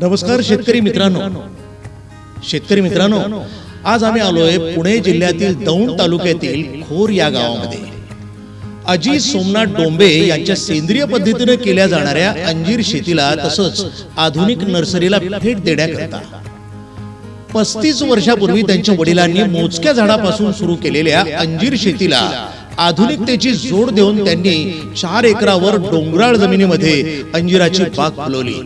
नमस्कार शेतकरी मित्रांनो, आज आम्ही आलोय पुणे जिल्ह्यातील दौंड तालुक्यातील खोर या गावामध्ये अजित सोमनाथ डोंबे यांच्या सेंद्रिय पद्धतीने केल्या जाणाऱ्या अंजीर शेतीला तसंच आधुनिक नर्सरीला भेट देण्याकरता 35 वर्षापूर्वी त्यांच्या वडिलांनी मोजक्या झाडापासून सुरू केलेल्या अंजीर शेतीला आधुनिकतेची जोड देऊन त्यांनी 4 एकरावर डोंगराळ जमिनीमध्ये अंजिराची बाग फुलवली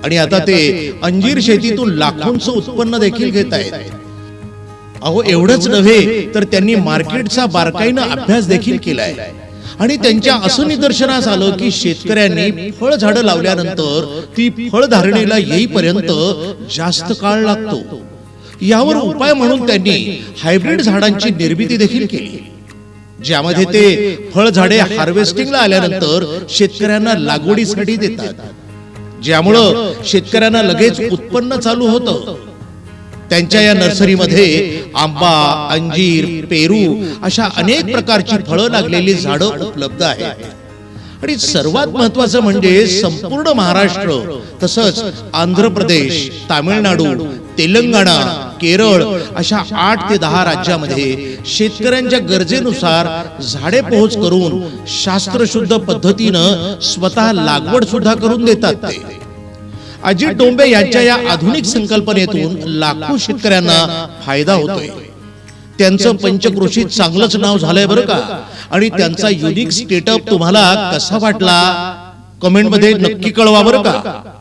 आणि आता ते अंजीर शेतीतून लाखोंचं उत्पन्न देखील घेत आहेत। अहो एवढंच नव्हे तर त्यांनी मार्केटचा बारकाईने अभ्यास देखील केलाय आणि त्यांच्या असं निदर्शनास आलं की शेतकऱ्यांनी फळ झाडं लावल्यानंतर ती फळ धारणेला येईपर्यंत जास्त काळ लागतो। यावर उपाय म्हणून त्यांनी हायब्रिड झाडांची निर्मिती देखील केली, ज्यामध्ये ते फळ झाडे हार्वेस्टिंगला आल्यानंतर शेतकऱ्यांना लागवडीसाठी देतात, ज्यामुळं शेतकऱ्यांना लगेच उत्पन्न चालू होतं। त्यांच्या या नर्सरीमध्ये आंबा, अंजीर, पेरू अशा अनेक प्रकारची फळं लागलेली झाडं उपलब्ध आहेत आणि सर्वात महत्त्वाचं म्हणजे संपूर्ण महाराष्ट्र तसंच आंध्र प्रदेश, तामिळनाडू, तेलंगणा, केरळ अशा 8 ते 10 राज्यामध्ये शेतकऱ्यांच्या गरजेनुसार झाडे पोहोच करून शास्त्रशुद्ध पद्धतीनं स्वतः लागवड सुद्धा करून देतात ते। अजित डोंबे यांच्या या आधुनिक संकल्पनेतून लाखो शेतकऱ्यांना फायदा होतोय। त्यांचं पंचक्रोशीत चांगलंच नाव झालंय बरं का। आणि त्यांचा युनिक स्टेटअप तुम्हाला कसा वाटला कमेंट मध्ये नक्की कळवा बरं का।